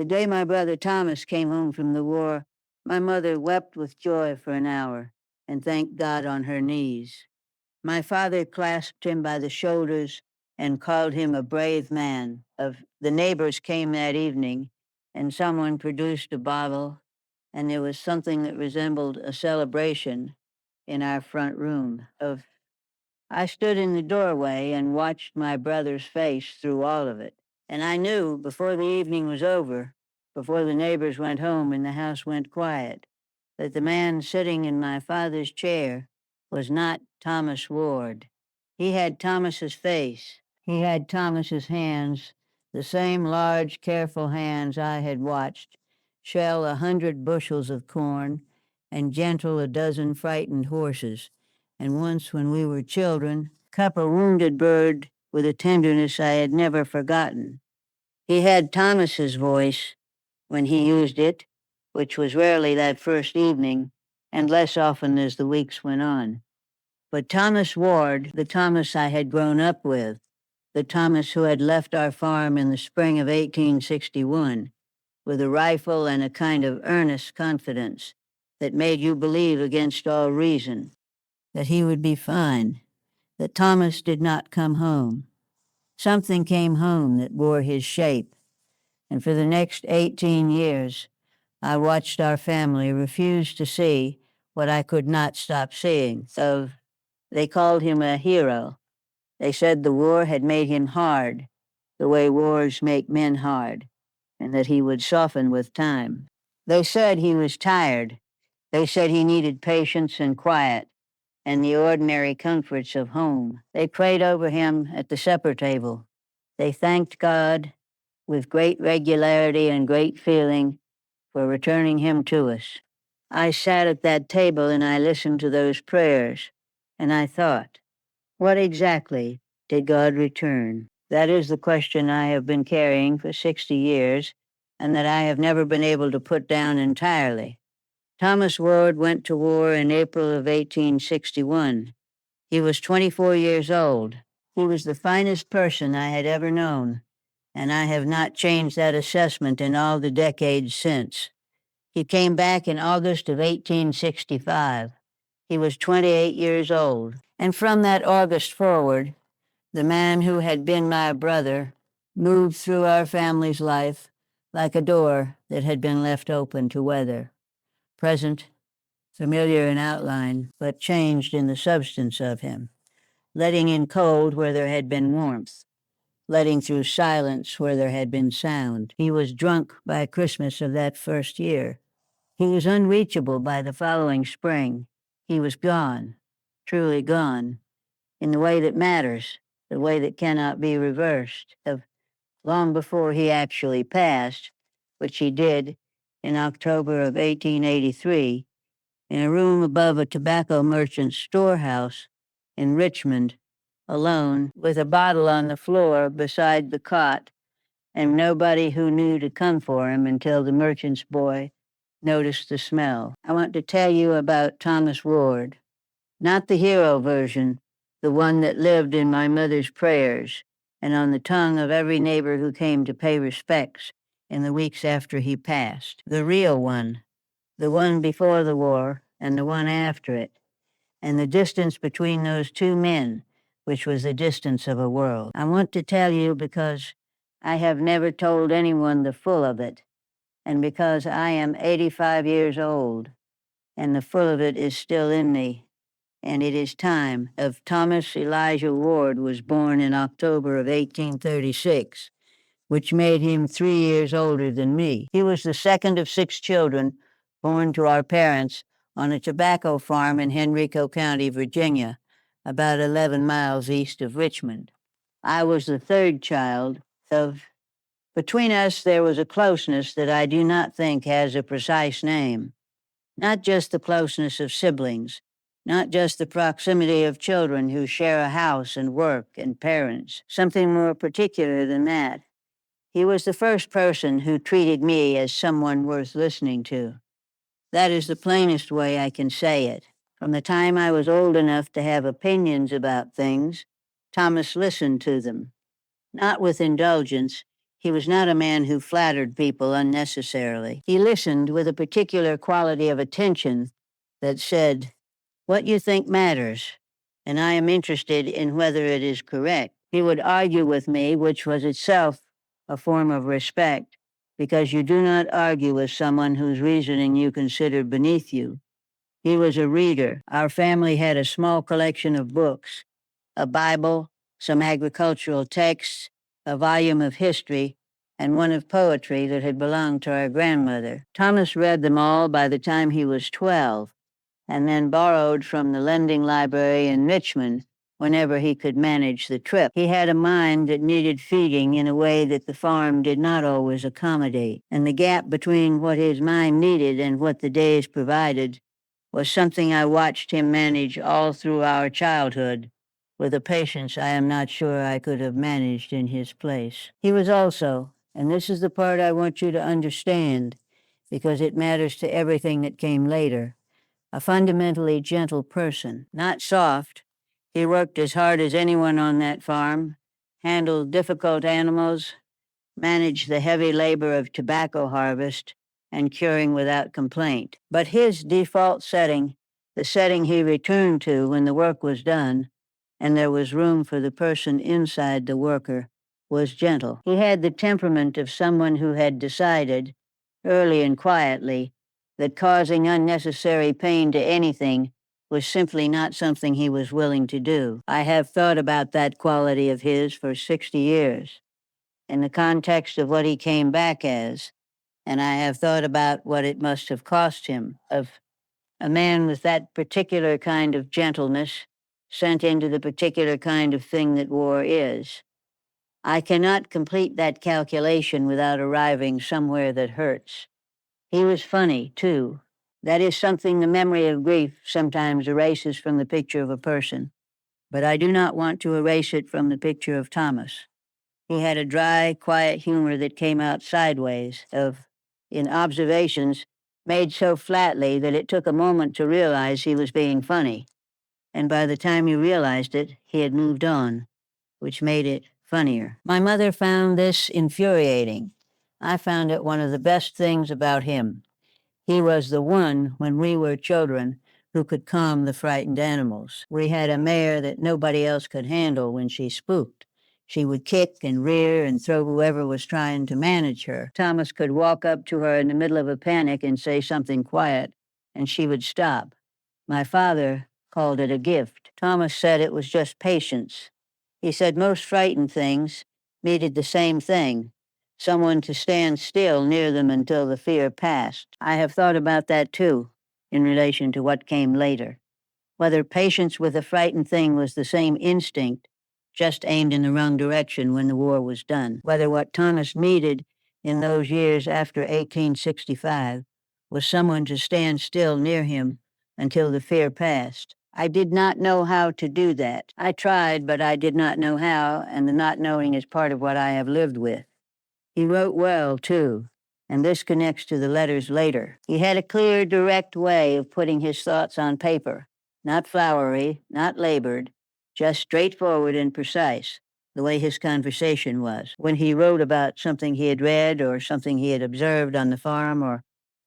The day my brother Thomas came home from the war, my mother wept with joy for an hour and thanked God on her knees. My father clasped him by the shoulders and called him a brave man. The neighbors came that evening, and someone produced a bottle, and there was something that resembled a celebration in our front room. I stood in the doorway and watched my brother's face through all of it. And I knew before the evening was over, before the neighbors went home and the house went quiet, that the man sitting in my father's chair was not Thomas Ward. He had Thomas's face. He had Thomas's hands, the same large, careful hands I had watched shell 100 bushels of corn and gentle a dozen frightened horses, and once when we were children, cup a wounded bird with a tenderness I had never forgotten. He had Thomas's voice when he used it, which was rarely that first evening, and less often as the weeks went on. But Thomas Ward, the Thomas I had grown up with, the Thomas who had left our farm in the spring of 1861, with a rifle and a kind of earnest confidence that made you believe against all reason that he would be fine, that Thomas did not come home. Something came home that bore his shape, and for the next 18 years, I watched our family refuse to see what I could not stop seeing. So they called him a hero. They said the war had made him hard, the way wars make men hard, and that he would soften with time. They said he was tired. They said he needed patience and quiet and the ordinary comforts of home. They prayed over him at the supper table. They thanked God with great regularity and great feeling for returning him to us. I sat at that table and I listened to those prayers, and I thought, what exactly did God return? That is the question I have been carrying for 60 years and that I have never been able to put down entirely. Thomas Ward went to war in April of 1861. He was 24 years old. He was the finest person I had ever known, and I have not changed that assessment in all the decades since. He came back in August of 1865. He was 28 years old, and from that August forward, the man who had been my brother moved through our family's life like a door that had been left open to weather. Present, familiar in outline, but changed in the substance of him, letting in cold where there had been warmth, letting through silence where there had been sound. He was drunk by Christmas of that first year. He was unreachable by the following spring. He was gone, truly gone, in the way that matters, the way that cannot be reversed, long before he actually passed, which he did in October of 1883, in a room above a tobacco merchant's storehouse in Richmond, alone, with a bottle on the floor beside the cot, and nobody who knew to come for him until the merchant's boy noticed the smell. I want to tell you about Thomas Ward, not the hero version, the one that lived in my mother's prayers and on the tongue of every neighbor who came to pay respects in the weeks after he passed. The real one, the one before the war and the one after it, and the distance between those two men, which was the distance of a world. I want to tell you because I have never told anyone the full of it, and because I am 85 years old, and the full of it is still in me, and it is time. Of Thomas Elijah Ward was born in October of 1836, which made him 3 years older than me. He was the second of 6 children born to our parents on a tobacco farm in Henrico County, Virginia, about 11 miles east of Richmond. I was the third child. Between us, there was a closeness that I do not think has a precise name. Not just the closeness of siblings, not just the proximity of children who share a house and work and parents, something more particular than that. He was the first person who treated me as someone worth listening to. That is the plainest way I can say it. From the time I was old enough to have opinions about things, Thomas listened to them. Not with indulgence. He was not a man who flattered people unnecessarily. He listened with a particular quality of attention that said, "What you think matters, and I am interested in whether it is correct." He would argue with me, which was itself a form of respect, because you do not argue with someone whose reasoning you consider beneath you. He was a reader. Our family had a small collection of books, a Bible, some agricultural texts, a volume of history, and one of poetry that had belonged to our grandmother. Thomas read them all by the time he was 12, and then borrowed from the lending library in Richmond whenever he could manage the trip. He had a mind that needed feeding in a way that the farm did not always accommodate, and the gap between what his mind needed and what the days provided was something I watched him manage all through our childhood with a patience I am not sure I could have managed in his place. He was also, and this is the part I want you to understand because it matters to everything that came later, a fundamentally gentle person, not soft. He worked as hard as anyone on that farm, handled difficult animals, managed the heavy labor of tobacco harvest and curing without complaint. But his default setting, the setting he returned to when the work was done, and there was room for the person inside the worker, was gentle. He had the temperament of someone who had decided, early and quietly, that causing unnecessary pain to anything was simply not something he was willing to do. I have thought about that quality of his for 60 years in the context of what he came back as, and I have thought about what it must have cost him of a man with that particular kind of gentleness sent into the particular kind of thing that war is. I cannot complete that calculation without arriving somewhere that hurts. He was funny, too. That is something the memory of grief sometimes erases from the picture of a person, but I do not want to erase it from the picture of Thomas. He had a dry, quiet humor that came out sideways, in observations made so flatly that it took a moment to realize he was being funny. And by the time you realized it, he had moved on, which made it funnier. My mother found this infuriating. I found it one of the best things about him. He was the one, when we were children, who could calm the frightened animals. We had a mare that nobody else could handle when she spooked. She would kick and rear and throw whoever was trying to manage her. Thomas could walk up to her in the middle of a panic and say something quiet, and she would stop. My father called it a gift. Thomas said it was just patience. He said most frightened things needed the same thing, someone to stand still near them until the fear passed. I have thought about that too, in relation to what came later. Whether patience with a frightened thing was the same instinct, just aimed in the wrong direction when the war was done. Whether what Thomas needed in those years after 1865 was someone to stand still near him until the fear passed. I did not know how to do that. I tried, but I did not know how, and the not knowing is part of what I have lived with. He wrote well, too, and this connects to the letters later. He had a clear, direct way of putting his thoughts on paper, not flowery, not labored, just straightforward and precise, the way his conversation was. When he wrote about something he had read or something he had observed on the farm or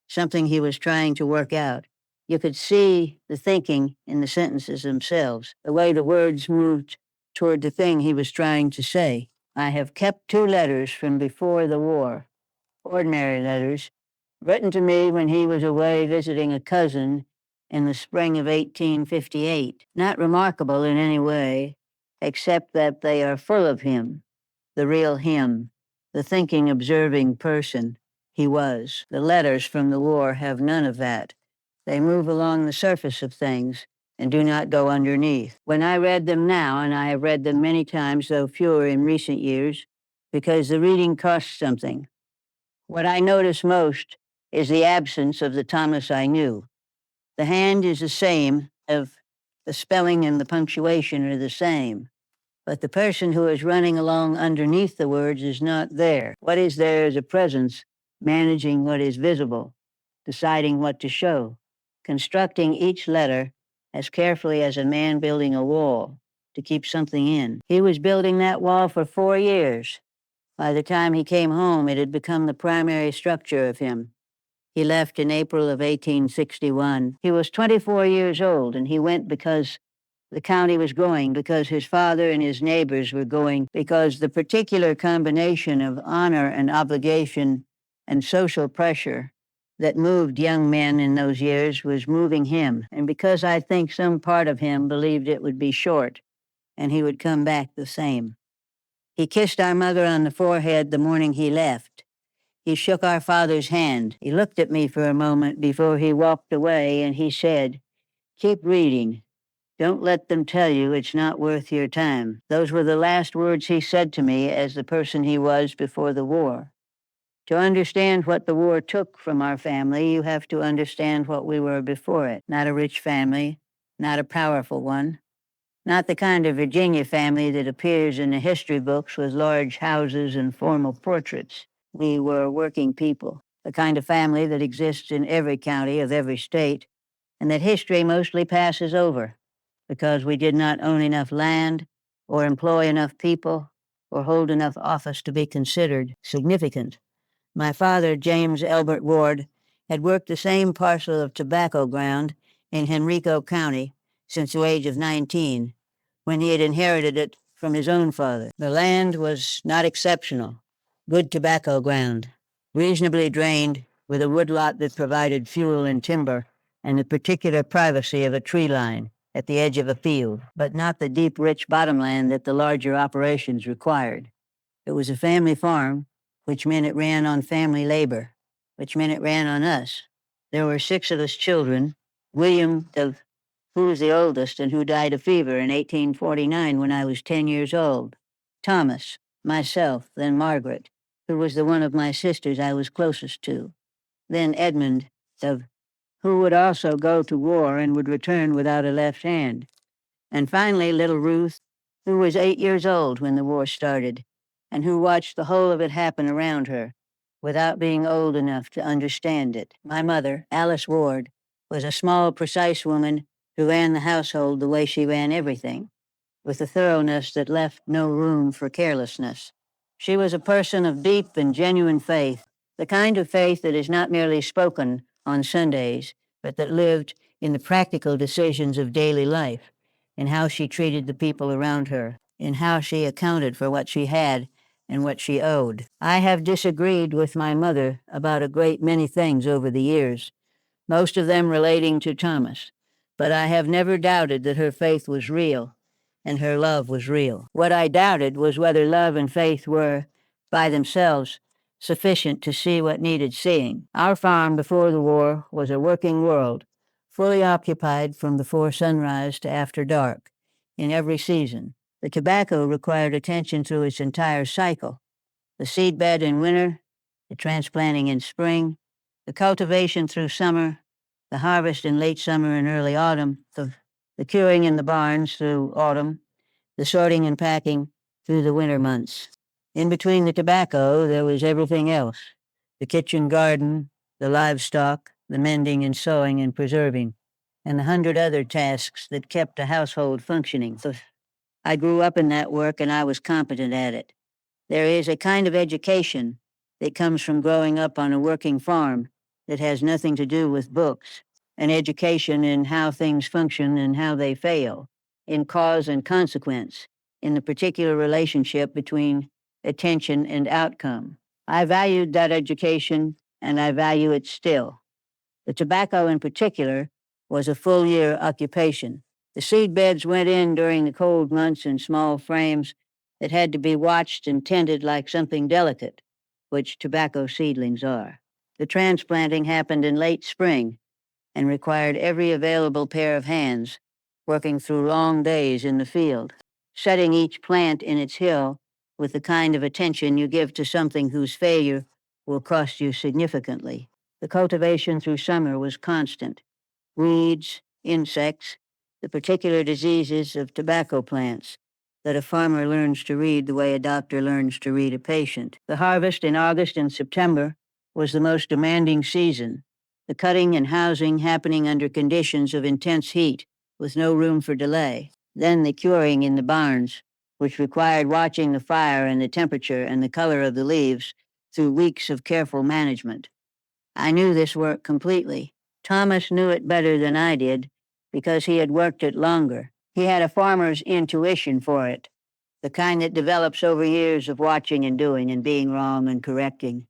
something he was trying to work out, you could see the thinking in the sentences themselves, the way the words moved toward the thing he was trying to say. I have kept 2 letters from before the war, ordinary letters, written to me when he was away visiting a cousin in the spring of 1858. Not remarkable in any way, except that they are full of him, the real him, the thinking, observing person he was. The letters from the war have none of that. They move along the surface of things and do not go underneath. When I read them now, and I have read them many times, though fewer in recent years, because the reading costs something, what I notice most is the absence of the Thomas I knew. The hand is the same, of the spelling and the punctuation are the same, but the person who is running along underneath the words is not there. What is there is a presence managing what is visible, deciding what to show, constructing each letter as carefully as a man building a wall to keep something in. He was building that wall for 4 years, By the time he came home, it had become the primary structure of him. He left in April of 1861. He was 24 years old, and he went because the county was going, because his father and his neighbors were going, because the particular combination of honor and obligation and social pressure that moved young men in those years was moving him, and because I think some part of him believed it would be short and he would come back the same. He kissed our mother on the forehead the morning he left. He shook our father's hand. He looked at me for a moment before he walked away, and he said, "Keep reading. Don't let them tell you it's not worth your time." Those were the last words he said to me as the person he was before the war. To understand what the war took from our family, you have to understand what we were before it. Not a rich family, not a powerful one, not the kind of Virginia family that appears in the history books with large houses and formal portraits. We were working people, the kind of family that exists in every county of every state, and that history mostly passes over because we did not own enough land or employ enough people or hold enough office to be considered significant. My father, James Elbert Ward, had worked the same parcel of tobacco ground in Henrico County since the age of 19, when he had inherited it from his own father. The land was not exceptional. Good tobacco ground, reasonably drained, with a woodlot that provided fuel and timber, and the particular privacy of a tree line at the edge of a field, but not the deep, rich bottomland that the larger operations required. It was a family farm, which meant it ran on family labor, which meant it ran on us. There were 6 of us children. William, who was the oldest and who died of fever in 1849 when I was 10 years old. Thomas, myself, then Margaret, who was the one of my sisters I was closest to. Then Edmund, who would also go to war and would return without a left hand. And finally, little Ruth, who was 8 years old when the war started, and who watched the whole of it happen around her without being old enough to understand it. My mother, Alice Ward, was a small, precise woman who ran the household the way she ran everything, with a thoroughness that left no room for carelessness. She was a person of deep and genuine faith, the kind of faith that is not merely spoken on Sundays, but that lived in the practical decisions of daily life, in how she treated the people around her, in how she accounted for what she had and what she owed. I have disagreed with my mother about a great many things over the years, most of them relating to Thomas, but I have never doubted that her faith was real and her love was real. What I doubted was whether love and faith were, by themselves, sufficient to see what needed seeing. Our farm before the war was a working world, fully occupied from before sunrise to after dark, in every season. The tobacco required attention through its entire cycle. The seedbed in winter, the transplanting in spring, the cultivation through summer, the harvest in late summer and early autumn, the curing in the barns through autumn, the sorting and packing through the winter months. In between the tobacco, there was everything else: the kitchen garden, the livestock, the mending and sewing and preserving, and 100 other tasks that kept a household functioning. So I grew up in that work and I was competent at it. There is a kind of education that comes from growing up on a working farm that has nothing to do with books, an education in how things function and how they fail, in cause and consequence, in the particular relationship between attention and outcome. I valued that education, and I value it still. The tobacco, in particular, was a full-year occupation. The seed beds went in during the cold months in small frames that had to be watched and tended like something delicate, which tobacco seedlings are. The transplanting happened in late spring and required every available pair of hands, working through long days in the field, setting each plant in its hill with the kind of attention you give to something whose failure will cost you significantly. The cultivation through summer was constant. Weeds, insects, the particular diseases of tobacco plants that a farmer learns to read the way a doctor learns to read a patient. The harvest in August and September was the most demanding season, the cutting and housing happening under conditions of intense heat with no room for delay. Then the curing in the barns, which required watching the fire and the temperature and the color of the leaves through weeks of careful management. I knew this work completely. Thomas knew it better than I did because he had worked it longer. He had a farmer's intuition for it, the kind that develops over years of watching and doing and being wrong and correcting.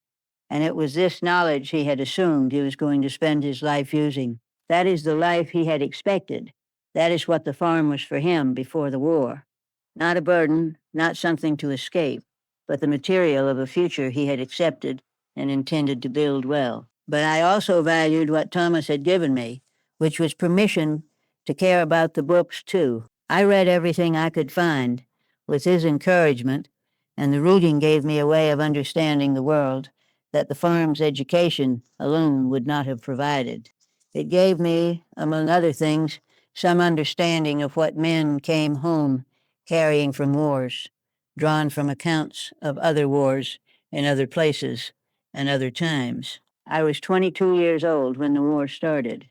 And it was this knowledge he had assumed he was going to spend his life using. That is the life he had expected. That is what the farm was for him before the war. Not a burden, not something to escape, but the material of a future he had accepted and intended to build well. But I also valued what Thomas had given me, which was permission to care about the books too. I read everything I could find with his encouragement, and the reading gave me a way of understanding the world that the farm's education alone would not have provided. It gave me, among other things, some understanding of what men came home carrying from wars, drawn from accounts of other wars in other places and other times. I was 22 years old when the war started.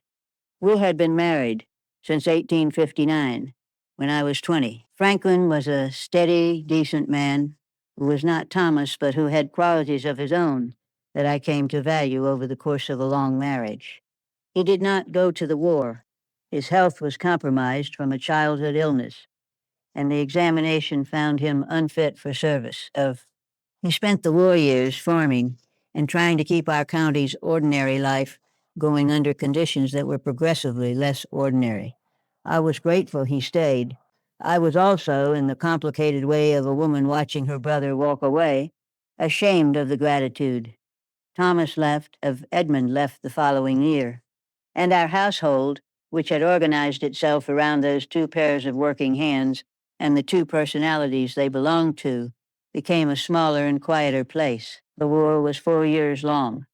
We had been married since 1859, when I was 20. Franklin was a steady, decent man who was not Thomas, but who had qualities of his own that I came to value over the course of a long marriage. He did not go to the war. His health was compromised from a childhood illness, and the examination found him unfit for service. He spent the war years farming and trying to keep our county's ordinary life going under conditions that were progressively less ordinary. I was grateful he stayed. I was also, in the complicated way of a woman watching her brother walk away, ashamed of the gratitude. Edmund left the following year, and our household, which had organized itself around those two pairs of working hands and the two personalities they belonged to, became a smaller and quieter place. The war was 4 years long.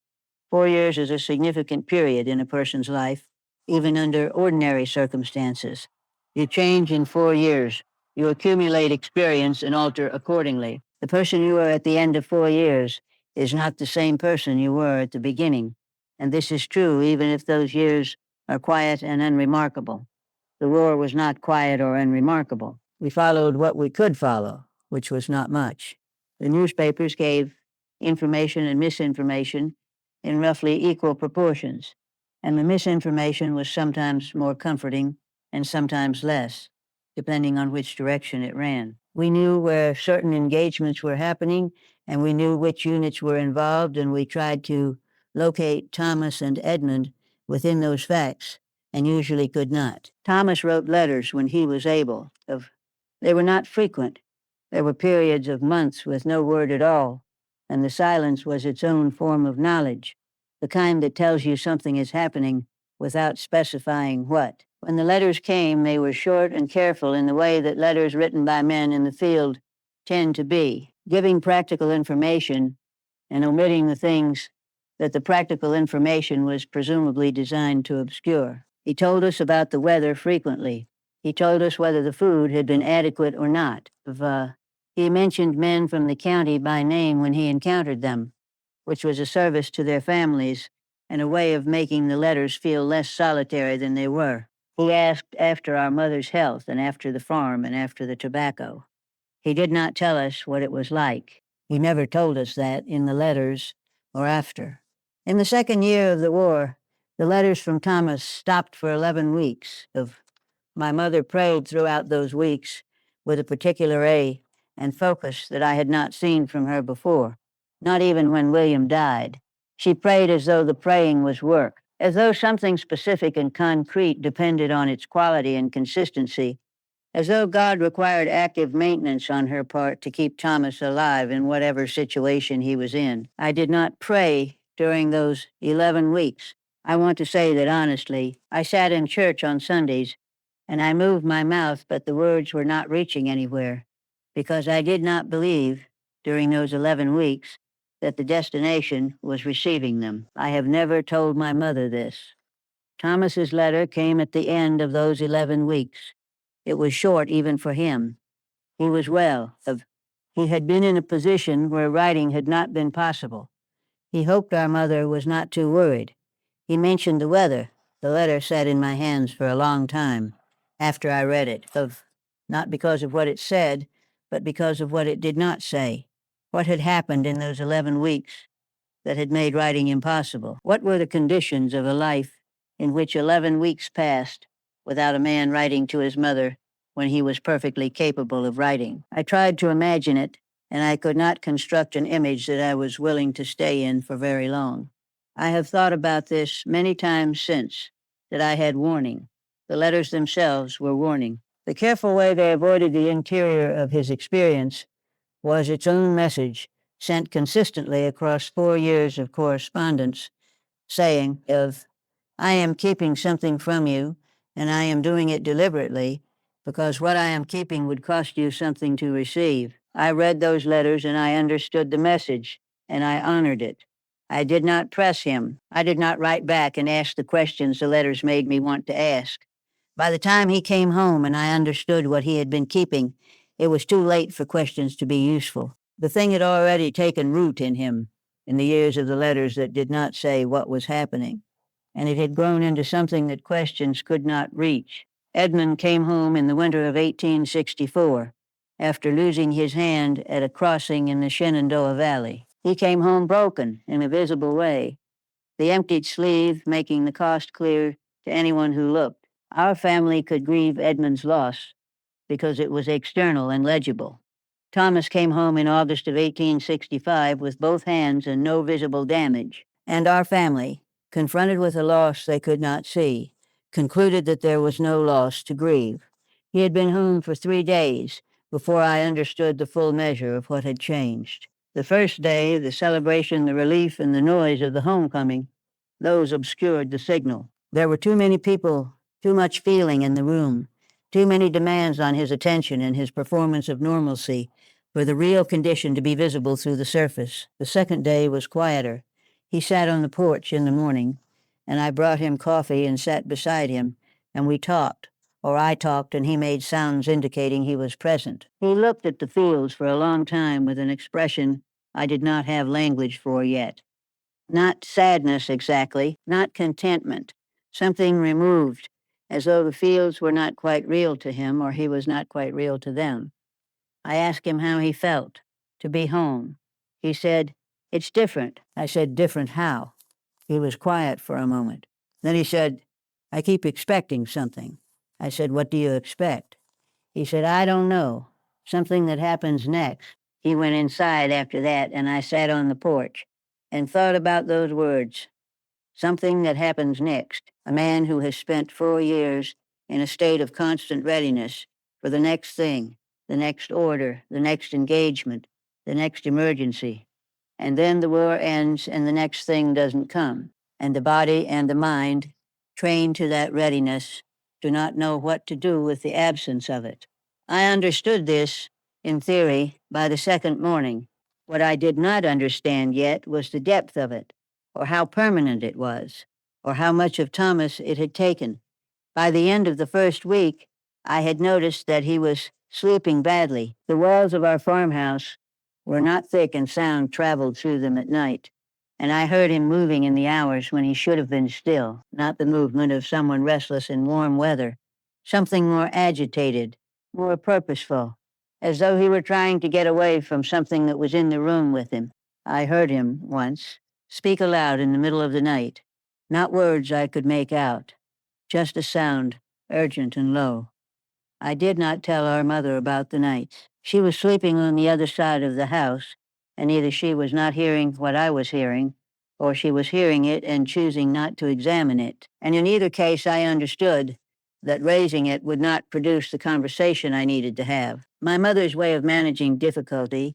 4 years is a significant period in a person's life, even under ordinary circumstances. You change in 4 years. You accumulate experience and alter accordingly. The person you are at the end of 4 years is not the same person you were at the beginning, and this is true even if those years are quiet and unremarkable. The war was not quiet or unremarkable. We followed what we could follow, which was not much. The newspapers gave information and misinformation in roughly equal proportions, and the misinformation was sometimes more comforting and sometimes less, depending on which direction it ran. We knew where certain engagements were happening, and we knew which units were involved, and we tried to locate Thomas and Edmund within those facts, and usually could not. Thomas wrote letters when he was able. They were not frequent. There were periods of months with no word at all, and the silence was its own form of knowledge, the kind that tells you something is happening without specifying what. When the letters came, they were short and careful in the way that letters written by men in the field tend to be, giving practical information and omitting the things that the practical information was presumably designed to obscure. He told us about the weather frequently. He told us whether the food had been adequate or not. He mentioned men from the county by name when he encountered them, which was a service to their families and a way of making the letters feel less solitary than they were. He asked after our mother's health and after the farm and after the tobacco. He did not tell us what it was like. He never told us that in the letters or after. In the second year of the war, the letters from Thomas stopped for 11 weeks. My mother prayed throughout those weeks with a particular and focus that I had not seen from her before, not even when William died. She prayed as though the praying was work, as though something specific and concrete depended on its quality and consistency, as though God required active maintenance on her part to keep Thomas alive in whatever situation he was in. I did not pray during those 11 weeks. I want to say that honestly, I sat in church on Sundays and I moved my mouth, but the words were not reaching anywhere because I did not believe during those 11 weeks that the destination was receiving them. I have never told my mother this. Thomas's letter came at the end of those 11 weeks. It was short even for him. He was well. He had been in a position where writing had not been possible. He hoped our mother was not too worried. He mentioned the weather. The letter sat in my hands for a long time after I read it, not because of what it said, but because of what it did not say. What had happened in those 11 weeks that had made writing impossible? What were the conditions of a life in which 11 weeks passed without a man writing to his mother when he was perfectly capable of writing? I tried to imagine it, and I could not construct an image that I was willing to stay in for very long. I have thought about this many times since, that I had warning. The letters themselves were warning. The careful way they avoided the interior of his experience was its own message, sent consistently across 4 years of correspondence, saying I am keeping something from you, and I am doing it deliberately, because what I am keeping would cost you something to receive. I read those letters and I understood the message, and I honored it. I did not press him. I did not write back and ask the questions the letters made me want to ask. By the time he came home and I understood what he had been keeping, it was too late for questions to be useful. The thing had already taken root in him in the years of the letters that did not say what was happening, and it had grown into something that questions could not reach. Edmund came home in the winter of 1864 after losing his hand at a crossing in the Shenandoah Valley. He came home broken in a visible way, the emptied sleeve making the cost clear to anyone who looked. Our family could grieve Edmund's loss because it was external and legible. Thomas came home in August of 1865 with both hands and no visible damage, and our family, confronted with a loss they could not see, concluded that there was no loss to grieve. He had been home for 3 days before I understood the full measure of what had changed. The first day, the celebration, the relief, and the noise of the homecoming, those obscured the signal. There were too many people, too much feeling in the room, too many demands on his attention and his performance of normalcy for the real condition to be visible through the surface. The second day was quieter. He sat on the porch in the morning, and I brought him coffee and sat beside him, and we talked, or I talked and he made sounds indicating he was present. He looked at the fields for a long time with an expression I did not have language for yet. Not sadness exactly, not contentment, something removed, as though the fields were not quite real to him or he was not quite real to them. I asked him how he felt to be home. He said, "It's different." I said, "Different how?" He was quiet for a moment. Then he said, "I keep expecting something." I said, "What do you expect?" He said, "I don't know. Something that happens next." He went inside after that, and I sat on the porch and thought about those words. Something that happens next. A man who has spent 4 years in a state of constant readiness for the next thing, the next order, the next engagement, the next emergency. And then the war ends and the next thing doesn't come. And the body and the mind, trained to that readiness, do not know what to do with the absence of it. I understood this, in theory, by the second morning. What I did not understand yet was the depth of it, or how permanent it was, or how much of Thomas it had taken. By the end of the first week, I had noticed that he was sleeping badly. The walls of our farmhouse were not thick and sound traveled through them at night, and I heard him moving in the hours when he should have been still, not the movement of someone restless in warm weather, something more agitated, more purposeful, as though he were trying to get away from something that was in the room with him. I heard him, once, speak aloud in the middle of the night, not words I could make out, just a sound, urgent and low. I did not tell our mother about the nights. She was sleeping on the other side of the house, and either she was not hearing what I was hearing, or she was hearing it and choosing not to examine it. And in either case, I understood that raising it would not produce the conversation I needed to have. My mother's way of managing difficulty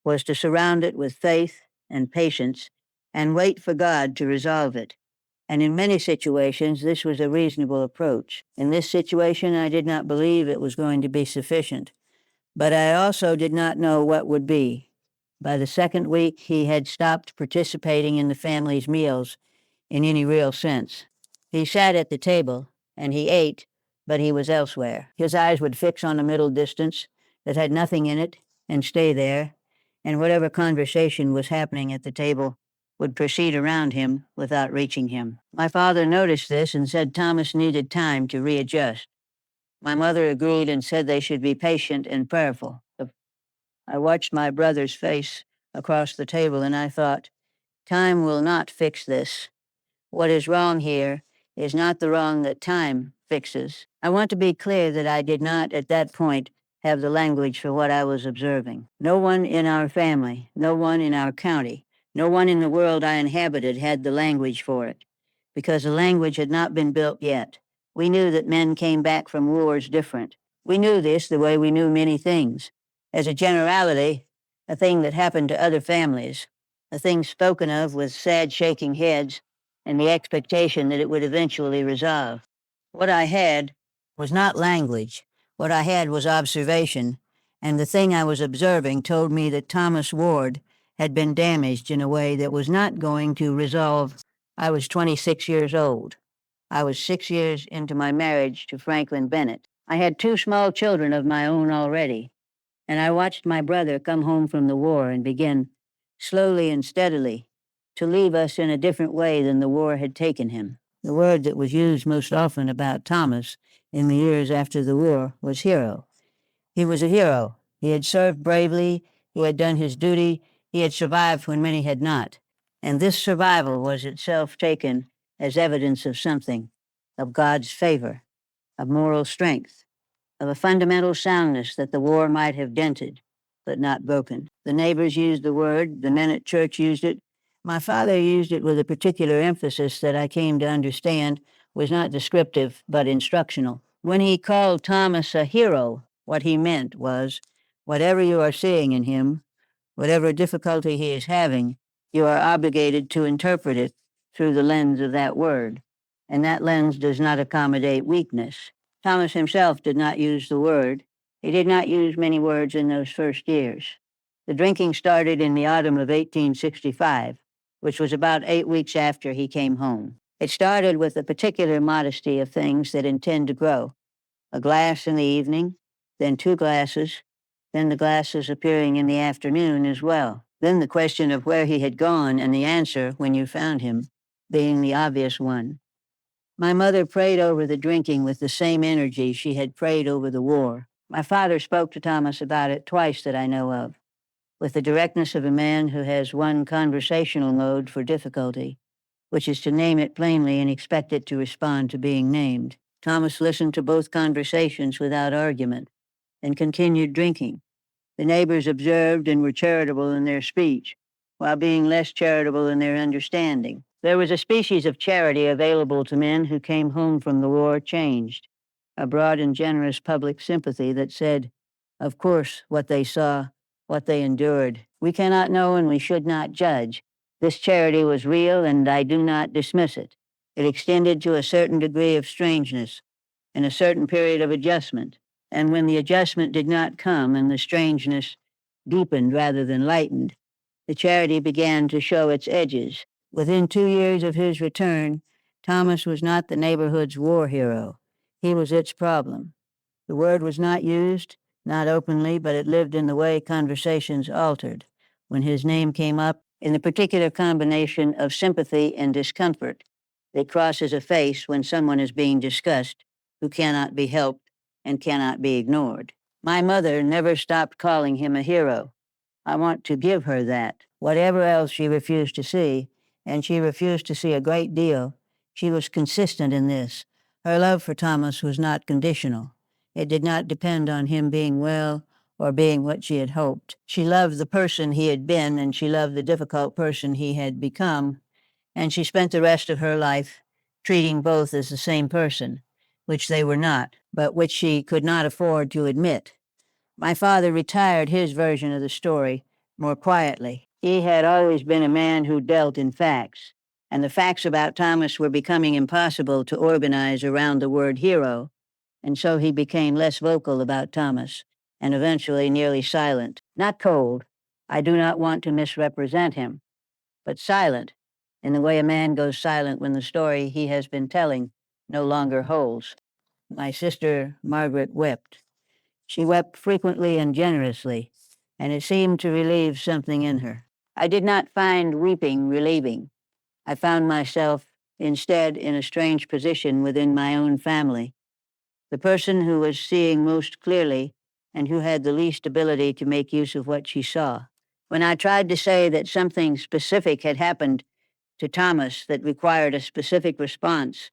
was to surround it with faith and patience and wait for God to resolve it. And in many situations, this was a reasonable approach. In this situation, I did not believe it was going to be sufficient, but I also did not know what would be. By the second week, he had stopped participating in the family's meals in any real sense. He sat at the table, and he ate, but he was elsewhere. His eyes would fix on a middle distance that had nothing in it and stay there, and whatever conversation was happening at the table would proceed around him without reaching him. My father noticed this and said Thomas needed time to readjust. My mother agreed and said they should be patient and prayerful. I watched my brother's face across the table and I thought, time will not fix this. What is wrong here is not the wrong that time fixes. I want to be clear that I did not, at that point, have the language for what I was observing. No one in our family, no one in our county, no one in the world I inhabited had the language for it, because the language had not been built yet. We knew that men came back from wars different. We knew this the way we knew many things. As a generality, a thing that happened to other families, a thing spoken of with sad shaking heads, and the expectation that it would eventually resolve. What I had was not language. What I had was observation, and the thing I was observing told me that Thomas Ward had been damaged in a way that was not going to resolve. I was 26 years old. I was 6 years into my marriage to Franklin Bennett. I had two small children of my own already, and I watched my brother come home from the war and begin, slowly and steadily, to leave us in a different way than the war had taken him. The word that was used most often about Thomas in the years after the war was hero. He was a hero. He had served bravely, he had done his duty, he had survived when many had not. And this survival was itself taken as evidence of something, of God's favor, of moral strength, of a fundamental soundness that the war might have dented, but not broken. The neighbors used the word, the men at church used it. My father used it with a particular emphasis that I came to understand was not descriptive, but instructional. When he called Thomas a hero, what he meant was, whatever you are seeing in him, whatever difficulty he is having, you are obligated to interpret it through the lens of that word. And that lens does not accommodate weakness. Thomas himself did not use the word. He did not use many words in those first years. The drinking started in the autumn of 1865, which was about 8 weeks after he came home. It started with a particular modesty of things that intend to grow. A glass in the evening, then two glasses, then the glasses appearing in the afternoon as well. Then the question of where he had gone and the answer, when you found him, being the obvious one. My mother prayed over the drinking with the same energy she had prayed over the war. My father spoke to Thomas about it twice that I know of, with the directness of a man who has one conversational mode for difficulty, which is to name it plainly and expect it to respond to being named. Thomas listened to both conversations without argument and continued drinking. The neighbors observed and were charitable in their speech, while being less charitable in their understanding. There was a species of charity available to men who came home from the war changed, a broad and generous public sympathy that said, of course, what they saw, what they endured. We cannot know and we should not judge. This charity was real and I do not dismiss it. It extended to a certain degree of strangeness and a certain period of adjustment. And when the adjustment did not come and the strangeness deepened rather than lightened, the charity began to show its edges. Within 2 years of his return, Thomas was not the neighborhood's war hero. He was its problem. The word was not used, not openly, but it lived in the way conversations altered. When his name came up, in the particular combination of sympathy and discomfort that crosses a face when someone is being discussed who cannot be helped and cannot be ignored. My mother never stopped calling him a hero. I want to give her that. Whatever else she refused to see, and she refused to see a great deal, she was consistent in this. Her love for Thomas was not conditional. It did not depend on him being well or being what she had hoped. She loved the person he had been, and she loved the difficult person he had become, and she spent the rest of her life treating both as the same person, which they were not, but which she could not afford to admit. My father retired his version of the story more quietly. He had always been a man who dealt in facts, and the facts about Thomas were becoming impossible to organize around the word hero, and so he became less vocal about Thomas, and eventually nearly silent. Not cold. I do not want to misrepresent him, but silent, in the way a man goes silent when the story he has been telling no longer holds. My sister Margaret wept. She wept frequently and generously, and it seemed to relieve something in her. I did not find weeping relieving. I found myself instead in a strange position within my own family. The person who was seeing most clearly and who had the least ability to make use of what she saw. When I tried to say that something specific had happened to Thomas that required a specific response,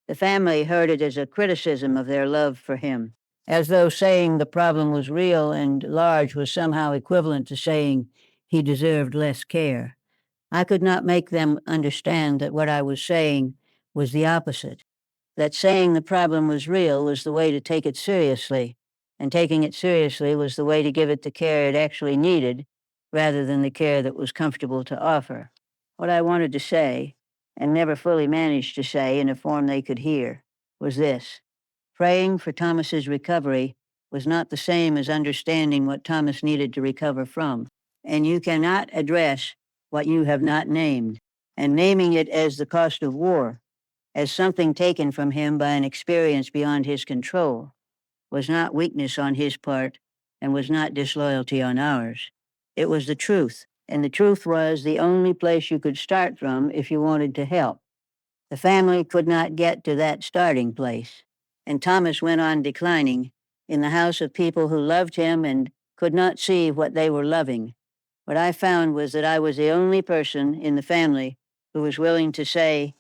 the family heard it as a criticism of their love for him, as though saying the problem was real and large was somehow equivalent to saying he deserved less care. I could not make them understand that what I was saying was the opposite, that saying the problem was real was the way to take it seriously, and taking it seriously was the way to give it the care it actually needed, rather than the care that was comfortable to offer. What I wanted to say, and never fully managed to say in a form they could hear, was this: praying for Thomas's recovery was not the same as understanding what Thomas needed to recover from. And you cannot address what you have not named. And naming it as the cost of war, as something taken from him by an experience beyond his control, was not weakness on his part and was not disloyalty on ours. It was the truth, and the truth was the only place you could start from if you wanted to help. The family could not get to that starting place, and Thomas went on declining in the house of people who loved him and could not see what they were loving. What I found was that I was the only person in the family who was willing to say,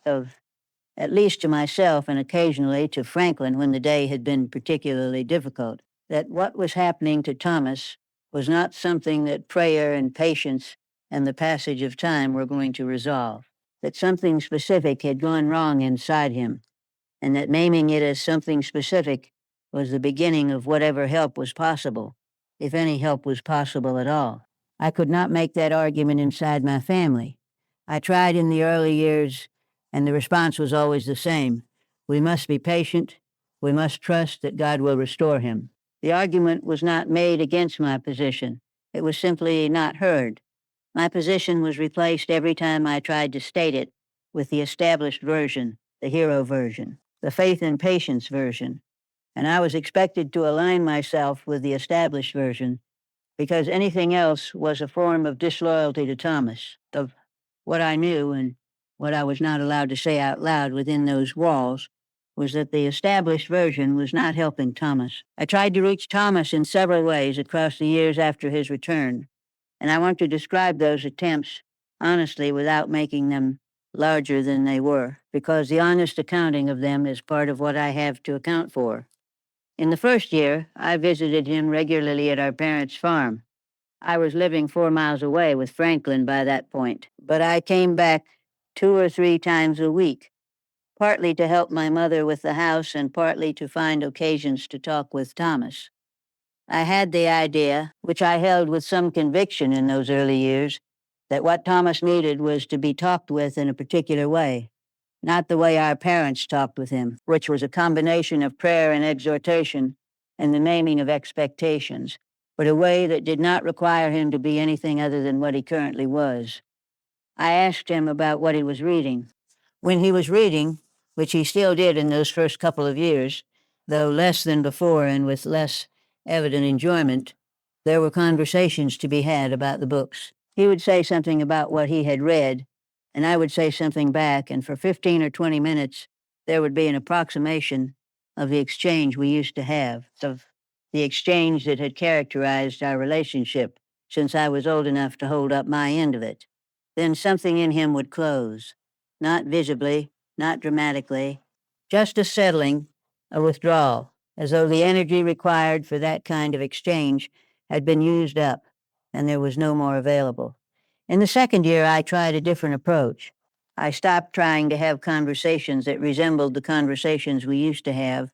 at least to myself and occasionally to Franklin when the day had been particularly difficult, that what was happening to Thomas was not something that prayer and patience and the passage of time were going to resolve, that something specific had gone wrong inside him, and that naming it as something specific was the beginning of whatever help was possible, if any help was possible at all. I could not make that argument inside my family. I tried in the early years, and the response was always the same. We must be patient. We must trust that God will restore him. The argument was not made against my position. It was simply not heard. My position was replaced every time I tried to state it with the established version, the hero version, the faith and patience version. And I was expected to align myself with the established version because anything else was a form of disloyalty to Thomas, of what I knew and what I was not allowed to say out loud within those walls was that the established version was not helping Thomas. I tried to reach Thomas in several ways across the years after his return, and I want to describe those attempts honestly without making them larger than they were, because the honest accounting of them is part of what I have to account for. In the first year, I visited him regularly at our parents' farm. I was living 4 miles away with Franklin by that point, but I came back 2 or 3 times a week, partly to help my mother with the house and partly to find occasions to talk with Thomas. I had the idea, which I held with some conviction in those early years, that what Thomas needed was to be talked with in a particular way, not the way our parents talked with him, which was a combination of prayer and exhortation and the naming of expectations, but a way that did not require him to be anything other than what he currently was. I asked him about what he was reading. When he was reading, which he still did in those first couple of years, though less than before and with less evident enjoyment, there were conversations to be had about the books. He would say something about what he had read, and I would say something back, and for 15 or 20 minutes, there would be an approximation of the exchange we used to have, of the exchange that had characterized our relationship since I was old enough to hold up my end of it. Then something in him would close, not visibly, not dramatically, just a settling, a withdrawal, as though the energy required for that kind of exchange had been used up and there was no more available. In the second year, I tried a different approach. I stopped trying to have conversations that resembled the conversations we used to have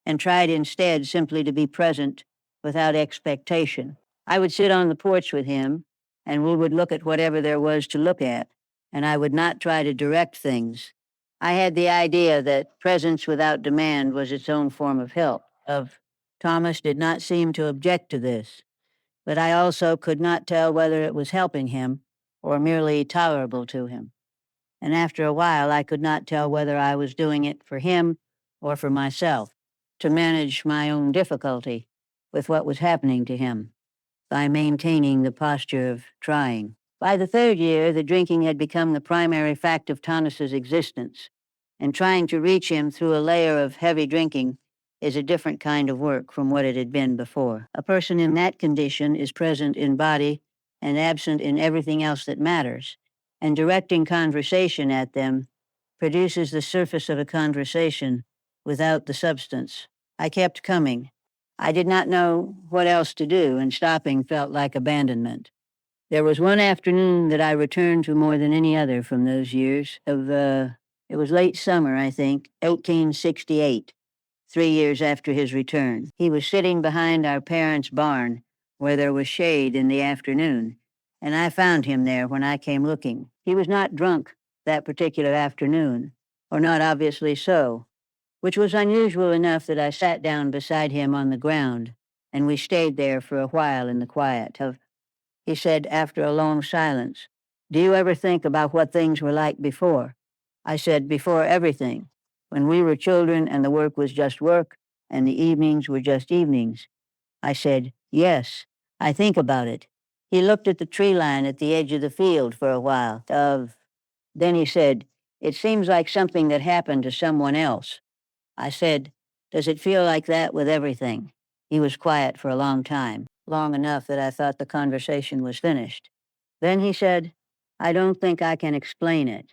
and tried instead simply to be present without expectation. I would sit on the porch with him, and we would look at whatever there was to look at, and I would not try to direct things. I had the idea that presence without demand was its own form of help. Thomas did not seem to object to this, but I also could not tell whether it was helping him or merely tolerable to him. And after a while, I could not tell whether I was doing it for him or for myself, to manage my own difficulty with what was happening to him by maintaining the posture of trying. By the third year, the drinking had become the primary fact of Thomas's existence, and trying to reach him through a layer of heavy drinking is a different kind of work from what it had been before. A person in that condition is present in body and absent in everything else that matters, and directing conversation at them produces the surface of a conversation without the substance. I kept coming. I did not know what else to do, and stopping felt like abandonment. There was one afternoon that I returned to more than any other from those years it was late summer, I think, 1868, 3 years after his return. He was sitting behind our parents' barn where there was shade in the afternoon, and I found him there when I came looking. He was not drunk that particular afternoon, or not obviously so, which was unusual enough that I sat down beside him on the ground, and we stayed there for a while in the quiet. He said after a long silence, "Do you ever think about what things were like before?" I said, "Before everything. When we were children and the work was just work and the evenings were just evenings." I said, "Yes, I think about it." He looked at the tree line at the edge of the field for a while. Then he said, "It seems like something that happened to someone else." I said, "Does it feel like that with everything?" He was quiet for a long time, long enough that I thought the conversation was finished. Then he said, "I don't think I can explain it."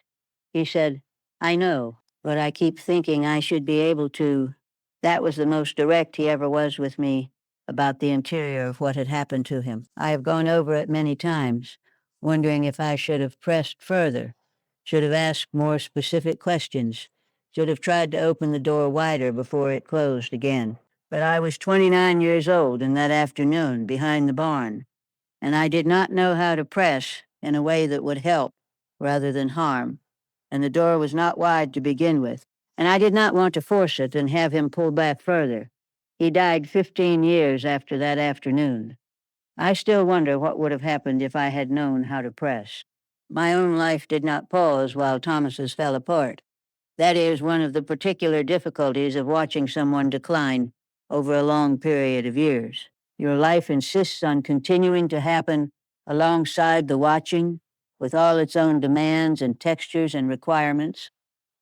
He said, "I know, but I keep thinking I should be able to." That was the most direct he ever was with me about the interior of what had happened to him. I have gone over it many times, wondering if I should have pressed further, should have asked more specific questions, should have tried to open the door wider before it closed again. But I was 29 years old in that afternoon behind the barn, and I did not know how to press in a way that would help rather than harm, and the door was not wide to begin with, and I did not want to force it and have him pull back further. He died 15 years after that afternoon. I still wonder what would have happened if I had known how to press. My own life did not pause while Thomas's fell apart. That is one of the particular difficulties of watching someone decline over a long period of years. Your life insists on continuing to happen alongside the watching, with all its own demands and textures and requirements,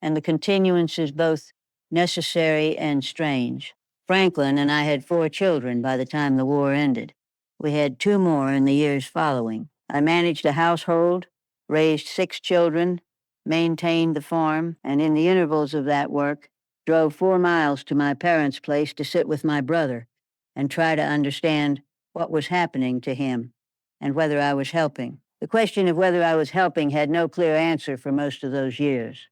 and the continuance is both necessary and strange. Franklin and I had 4 children by the time the war ended. We had 2 more in the years following. I managed a household, raised 6 children, maintained the farm, and in the intervals of that work, drove 4 miles to my parents' place to sit with my brother and try to understand what was happening to him and whether I was helping. The question of whether I was helping had no clear answer for most of those years.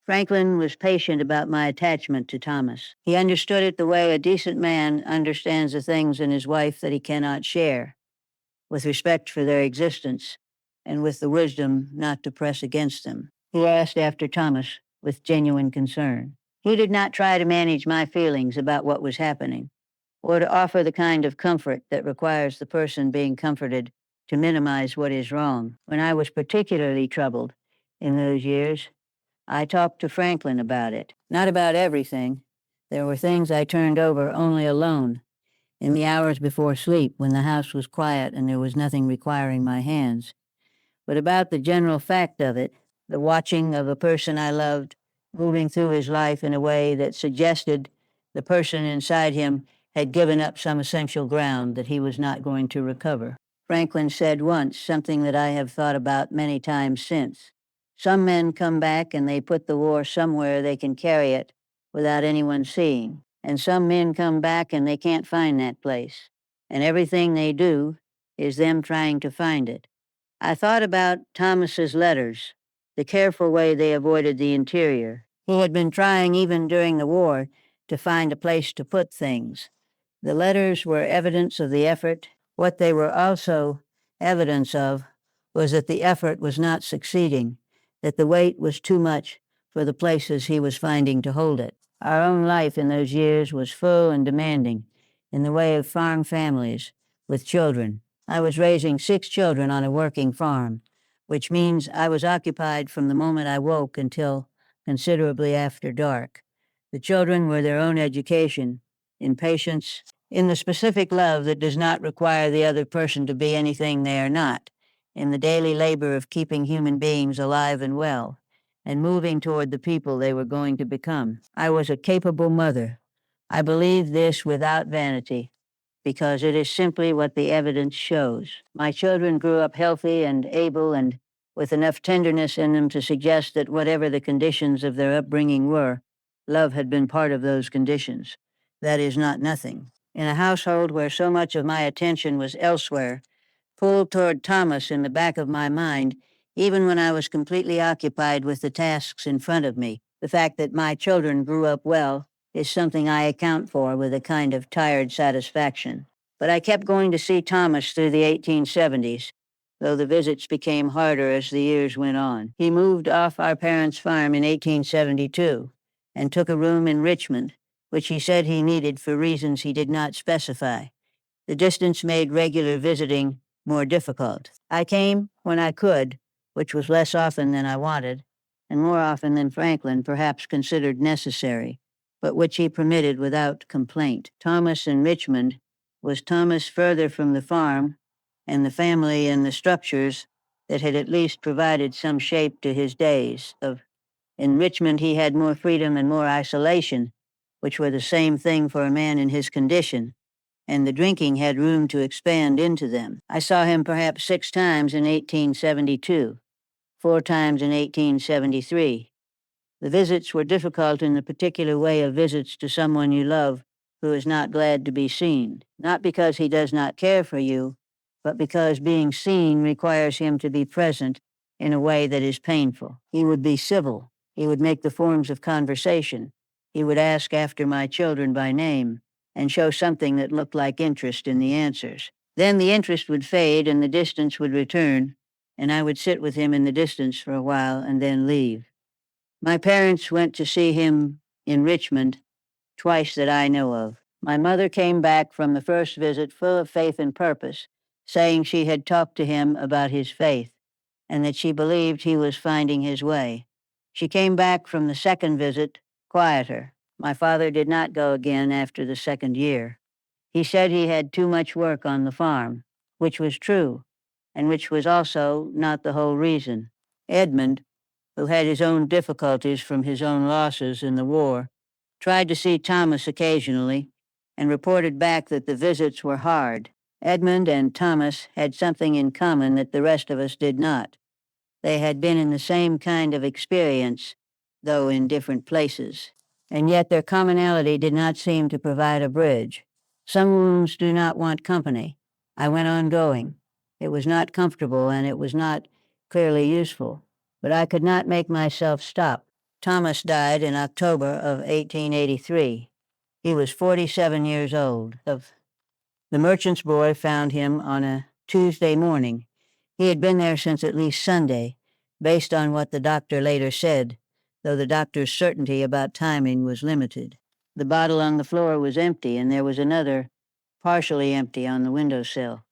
Franklin was patient about my attachment to Thomas. He understood it the way a decent man understands the things in his wife that he cannot share, with respect for their existence and with the wisdom not to press against them. He asked after Thomas with genuine concern. He did not try to manage my feelings about what was happening, or to offer the kind of comfort that requires the person being comforted to minimize what is wrong. When I was particularly troubled in those years, I talked to Franklin about it. Not about everything. There were things I turned over only alone, in the hours before sleep when the house was quiet and there was nothing requiring my hands. But about the general fact of it, the watching of a person I loved moving through his life in a way that suggested the person inside him had given up some essential ground that he was not going to recover. Franklin said once something that I have thought about many times since. Some men come back and they put the war somewhere they can carry it without anyone seeing. And some men come back and they can't find that place. And everything they do is them trying to find it. I thought about Thomas's letters, the careful way they avoided the interior. He had been trying even during the war to find a place to put things. The letters were evidence of the effort. What they were also evidence of was that the effort was not succeeding, that the weight was too much for the places he was finding to hold it. Our own life in those years was full and demanding in the way of farm families with children. I was raising 6 children on a working farm, which means I was occupied from the moment I woke until considerably after dark. The children were their own education, in patience, in the specific love that does not require the other person to be anything they are not, in the daily labor of keeping human beings alive and well, and moving toward the people they were going to become. I was a capable mother, I believe this without vanity, because it is simply what the evidence shows. My children grew up healthy and able and with enough tenderness in them to suggest that whatever the conditions of their upbringing were, love had been part of those conditions. That is not nothing. In a household where so much of my attention was elsewhere, pulled toward Thomas in the back of my mind, even when I was completely occupied with the tasks in front of me. The fact that my children grew up well is something I account for with a kind of tired satisfaction. But I kept going to see Thomas through the 1870s, though the visits became harder as the years went on. He moved off our parents' farm in 1872 and took a room in Richmond, which he said he needed for reasons he did not specify. The distance made regular visiting more difficult. I came when I could, which was less often than I wanted, and more often than Franklin perhaps considered necessary, but which he permitted without complaint. Thomas in Richmond was Thomas further from the farm and the family and the structures that had at least provided some shape to his days. In Richmond, he had more freedom and more isolation, which were the same thing for a man in his condition, and the drinking had room to expand into them. I saw him perhaps 6 times in 1872, 4 times in 1873. The visits were difficult in the particular way of visits to someone you love who is not glad to be seen, not because he does not care for you, but because being seen requires him to be present in a way that is painful. He would be civil. He would make the forms of conversation. He would ask after my children by name and show something that looked like interest in the answers. Then the interest would fade and the distance would return, and I would sit with him in the distance for a while and then leave. My parents went to see him in Richmond twice that I know of. My mother came back from the first visit full of faith and purpose, saying she had talked to him about his faith and that she believed he was finding his way. She came back from the second visit quieter. My father did not go again after the second year. He said he had too much work on the farm, which was true, and which was also not the whole reason. Edmund, who had his own difficulties from his own losses in the war, tried to see Thomas occasionally and reported back that the visits were hard. Edmund and Thomas had something in common that the rest of us did not. They had been in the same kind of experience, though in different places. And yet their commonality did not seem to provide a bridge. Some wounds do not want company. I went on going. It was not comfortable and it was not clearly useful, but I could not make myself stop. Thomas died in October of 1883. He was 47 years old. The merchant's boy found him on a Tuesday morning. He had been there since at least Sunday, based on what the doctor later said, though the doctor's certainty about timing was limited. The bottle on the floor was empty, and there was another, partially empty, on the windowsill.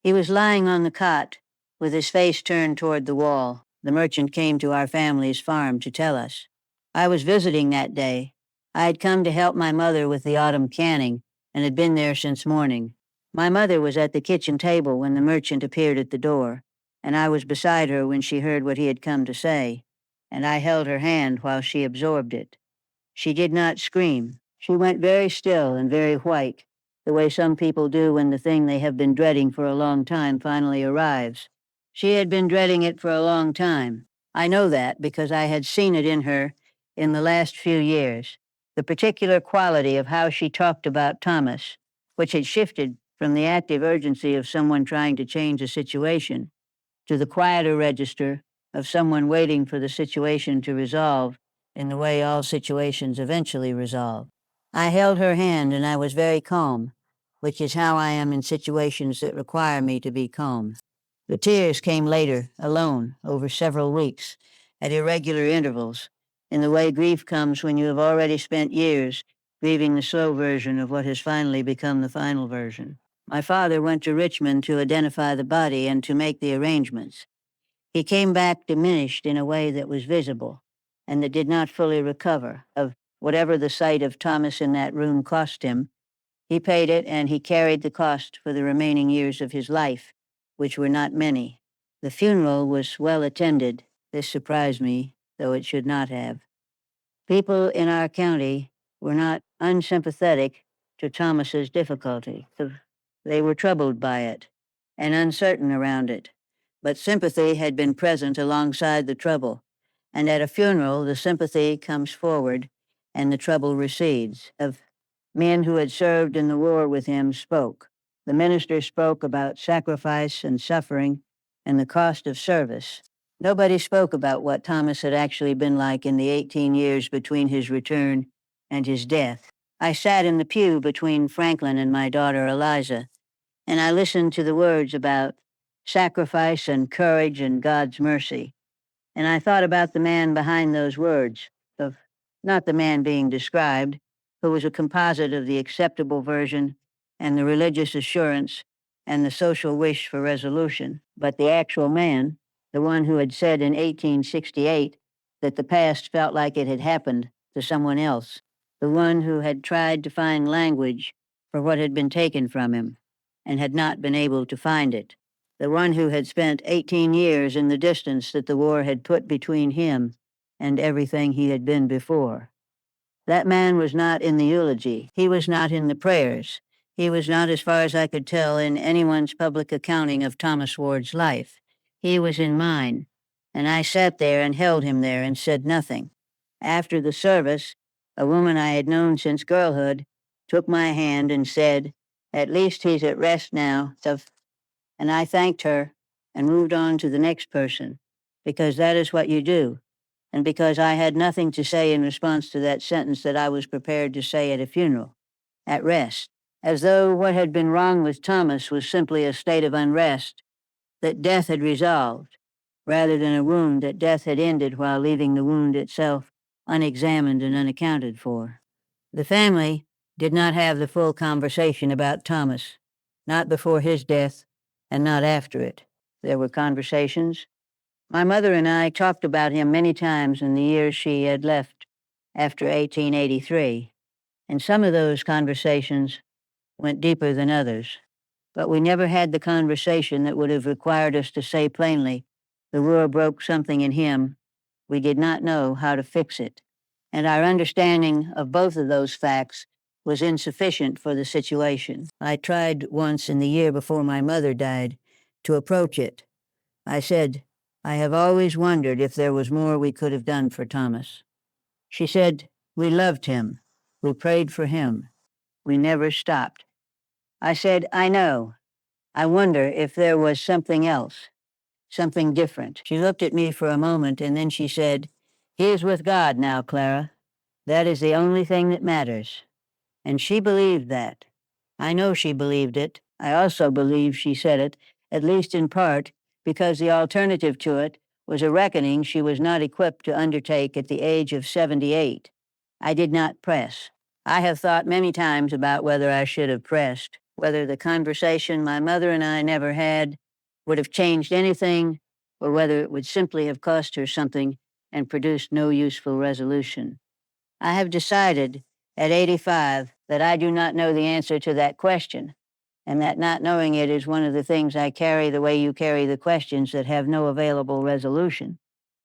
He was lying on the cot, with his face turned toward the wall. The merchant came to our family's farm to tell us. I was visiting that day. I had come to help my mother with the autumn canning, and had been there since morning. My mother was at the kitchen table when the merchant appeared at the door, and I was beside her when she heard what he had come to say, and I held her hand while she absorbed it. She did not scream. She went very still and very white, the way some people do when the thing they have been dreading for a long time finally arrives. She had been dreading it for a long time. I know that because I had seen it in her in the last few years, the particular quality of how she talked about Thomas, which had shifted from the active urgency of someone trying to change a situation to the quieter register of someone waiting for the situation to resolve in the way all situations eventually resolve. I held her hand and I was very calm, which is how I am in situations that require me to be calm. The tears came later, alone, over several weeks, at irregular intervals, in the way grief comes when you have already spent years grieving the slow version of what has finally become the final version. My father went to Richmond to identify the body and to make the arrangements. He came back diminished in a way that was visible and that did not fully recover of whatever the sight of Thomas in that room cost him. He paid it and he carried the cost for the remaining years of his life, which were not many. The funeral was well attended. This surprised me, though it should not have. People in our county were not unsympathetic to Thomas's difficulty. They were troubled by it and uncertain around it. But sympathy had been present alongside the trouble. And at a funeral, the sympathy comes forward and the trouble recedes. Of men who had served in the war with him spoke. The minister spoke about sacrifice and suffering and the cost of service. Nobody spoke about what Thomas had actually been like in the 18 years between his return and his death. I sat in the pew between Franklin and my daughter Eliza, and I listened to the words about sacrifice and courage and God's mercy. And I thought about the man behind those words, of not the man being described, who was a composite of the acceptable version and the religious assurance and the social wish for resolution, but the actual man, the one who had said in 1868 that the past felt like it had happened to someone else, the one who had tried to find language for what had been taken from him and had not been able to find it, the one who had spent 18 years in the distance that the war had put between him and everything he had been before. That man was not in the eulogy. He was not in the prayers. He was not, as far as I could tell, in anyone's public accounting of Thomas Ward's life. He was in mine, and I sat there and held him there and said nothing. After the service, a woman I had known since girlhood took my hand and said, "At least he's at rest now." And I thanked her and moved on to the next person, because that is what you do, and because I had nothing to say in response to that sentence that I was prepared to say at a funeral: at rest, as though what had been wrong with Thomas was simply a state of unrest that death had resolved, rather than a wound that death had ended while leaving the wound itself unexamined and unaccounted for. The family did not have the full conversation about Thomas, not before his death and not after it. There were conversations. My mother and I talked about him many times in the years she had left after 1883, and some of those conversations went deeper than others. But we never had the conversation that would have required us to say plainly, the war broke something in him. We did not know how to fix it. And our understanding of both of those facts was insufficient for the situation. I tried once in the year before my mother died to approach it. I said, "I have always wondered if there was more we could have done for Thomas." She said, "We loved him. We prayed for him. We never stopped." I said, "I know. I wonder if there was something else, something different." She looked at me for a moment and then she said, "He is with God now, Clara. That is the only thing that matters." And she believed that. I know she believed it. I also believe she said it, at least in part, because the alternative to it was a reckoning she was not equipped to undertake at the age of 78. I did not press. I have thought many times about whether I should have pressed, whether the conversation my mother and I never had would have changed anything, or whether it would simply have cost her something and produced no useful resolution. I have decided at 85 that I do not know the answer to that question, and that not knowing it is one of the things I carry the way you carry the questions that have no available resolution,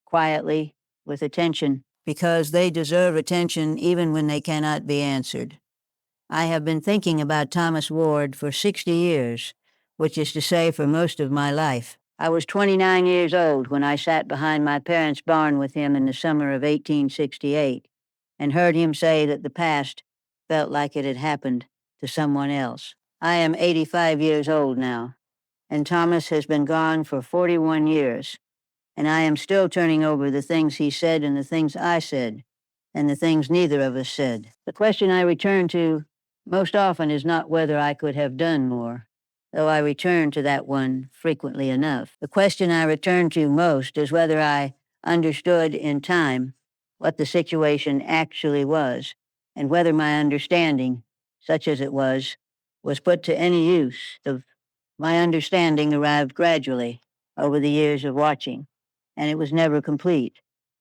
quietly, with attention, because they deserve attention even when they cannot be answered. I have been thinking about Thomas Ward for 60 years, which is to say for most of my life. I was 29 years old when I sat behind my parents' barn with him in the summer of 1868 and heard him say that the past felt like it had happened to someone else. I am 85 years old now, and Thomas has been gone for 41 years, and I am still turning over the things he said and the things I said, and the things neither of us said. The question I return to most often is not whether I could have done more, though I return to that one frequently enough. The question I return to most is whether I understood in time what the situation actually was, and whether my understanding, such as it was put to any use. My understanding arrived gradually over the years of watching, and it was never complete.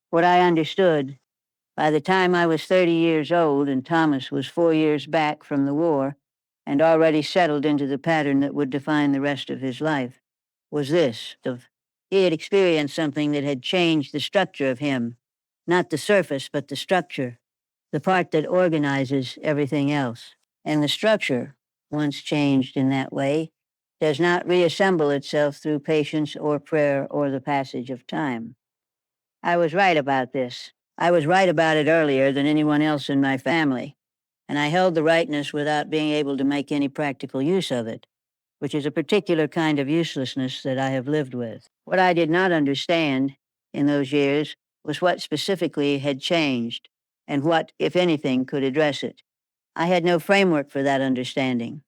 What I understood, by the time I was 30 years old and Thomas was 4 years back from the war and already settled into the pattern that would define the rest of his life, was this: he had experienced something that had changed the structure of him, not the surface, but the structure. the part that organizes everything else. And the structure, once changed in that way, does not reassemble itself through patience or prayer or the passage of time. I was right about this. I was right about it earlier than anyone else in my family, and I held the rightness without being able to make any practical use of it, which is a particular kind of uselessness that I have lived with. What I did not understand in those years was what specifically had changed and what, if anything, could address it. I had no framework for that understanding.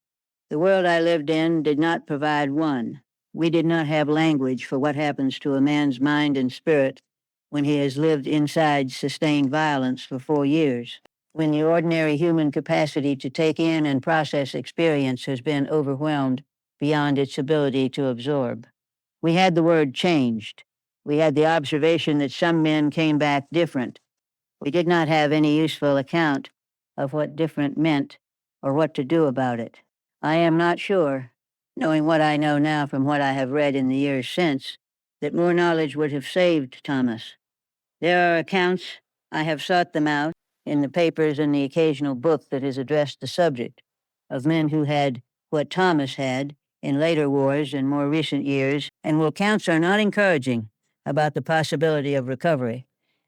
The world I lived in did not provide one. We did not have language for what happens to a man's mind and spirit when he has lived inside sustained violence for 4 years, when the ordinary human capacity to take in and process experience has been overwhelmed beyond its ability to absorb. We had the word changed. We had the observation that some men came back different. We did not have any useful account of what different meant or what to do about it. I am not sure, knowing what I know now from what I have read in the years since, that more knowledge would have saved Thomas. There are accounts, I have sought them out, in the papers and the occasional book that has addressed the subject, of men who had what Thomas had in later wars and more recent years, and accounts are not encouraging about the possibility of recovery.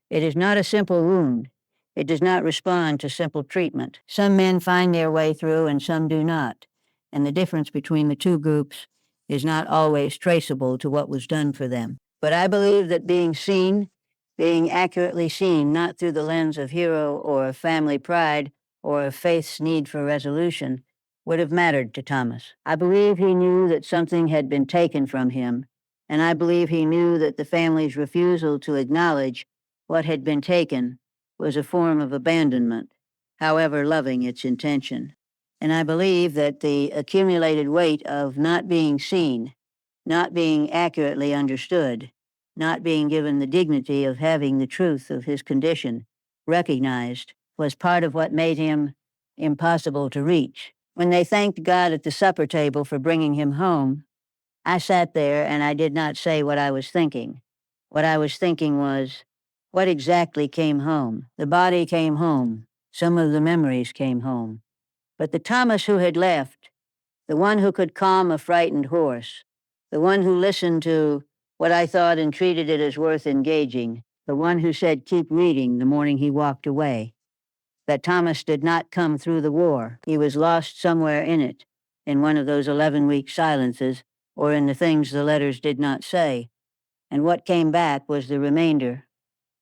It is not a simple wound. It does not respond to simple treatment. Some men find their way through and some do not, and the difference between the two groups is not always traceable to what was done for them. But I believe that being accurately seen, not through the lens of hero or of family pride or of faith's need for resolution, would have mattered to Thomas. I believe he knew that something had been taken from him, and I believe he knew that the family's refusal to acknowledge what had been taken was a form of abandonment, however loving its intention. And I believe that the accumulated weight of not being seen, not being accurately understood, not being given the dignity of having the truth of his condition recognized was part of what made him impossible to reach. When they thanked God at the supper table for bringing him home, I sat there and I did not say what I was thinking. What I was thinking was, what exactly came home? The body came home. Some of the memories came home. But the Thomas who had left, the one who could calm a frightened horse, the one who listened to what I thought and treated it as worth engaging, the one who said, keep reading the morning he walked away, that Thomas did not come through the war. He was lost somewhere in it, in one of those 11-week silences, or in the things the letters did not say. And what came back was the remainder.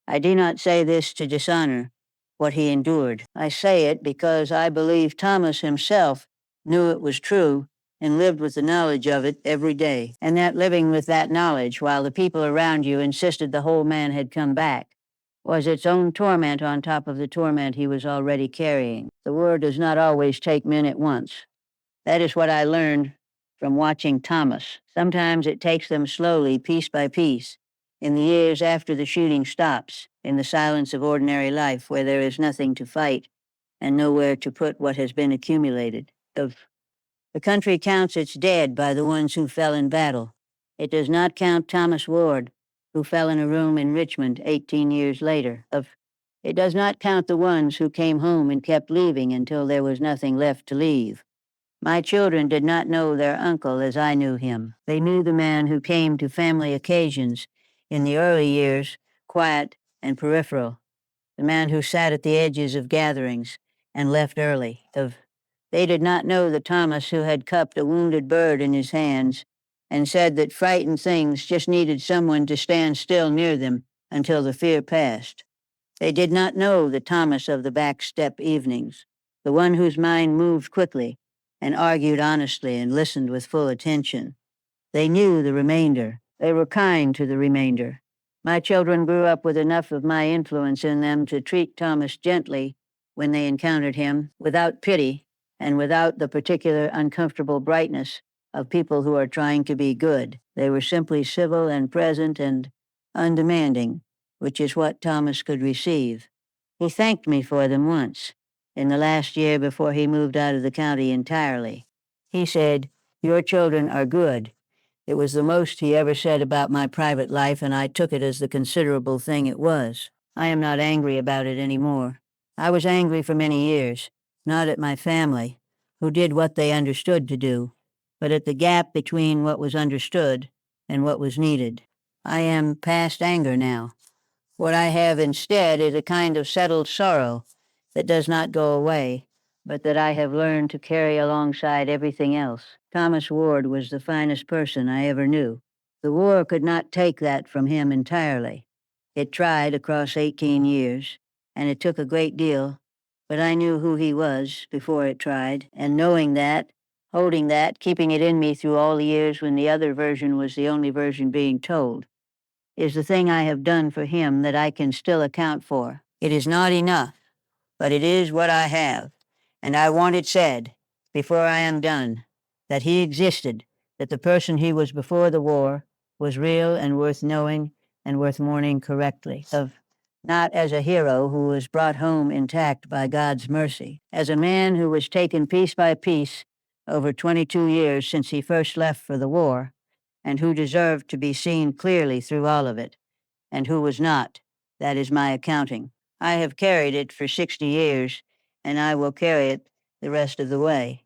I do not say this to dishonor what he endured. I say it because I believe Thomas himself knew it was true and lived with the knowledge of it every day. And that living with that knowledge while the people around you insisted the whole man had come back was its own torment on top of the torment he was already carrying. The war does not always take men at once. That is what I learned from watching Thomas. Sometimes it takes them slowly, piece by piece, in the years after the shooting stops, in the silence of ordinary life where there is nothing to fight and nowhere to put what has been accumulated. The country counts its dead by the ones who fell in battle. It does not count Thomas Ward, who fell in a room in Richmond 18 years later. It does not count the ones who came home and kept leaving until there was nothing left to leave. My children did not know their uncle as I knew him. They knew the man who came to family occasions in the early years, quiet and peripheral, the man who sat at the edges of gatherings and left early. They did not know the Thomas who had cupped a wounded bird in his hands and said that frightened things just needed someone to stand still near them until the fear passed. They did not know the Thomas of the back step evenings, the one whose mind moved quickly and argued honestly and listened with full attention. They knew the remainder. They were kind to the remainder. My children grew up with enough of my influence in them to treat Thomas gently when they encountered him, without pity and without the particular uncomfortable brightness of people who are trying to be good. They were simply civil and present and undemanding, which is what Thomas could receive. He thanked me for them once, in the last year before he moved out of the county entirely. He said, "Your children are good." It was the most he ever said about my private life, and I took it as the considerable thing it was. I am not angry about it anymore. I was angry for many years, not at my family, who did what they understood to do, but at the gap between what was understood and what was needed. I am past anger now. What I have instead is a kind of settled sorrow that does not go away, but that I have learned to carry alongside everything else. Thomas Ward was the finest person I ever knew. The war could not take that from him entirely. It tried across 18 years, and it took a great deal, but I knew who he was before it tried, and knowing that, holding that, keeping it in me through all the years when the other version was the only version being told, is the thing I have done for him that I can still account for. It is not enough, but it is what I have, and I want it said, before I am done, that he existed, that the person he was before the war was real and worth knowing and worth mourning correctly of, not as a hero who was brought home intact by God's mercy, as a man who was taken piece by piece over 22 years since he first left for the war, and who deserved to be seen clearly through all of it, and who was not. That is my accounting. I have carried it for 60 years, and I will carry it the rest of the way.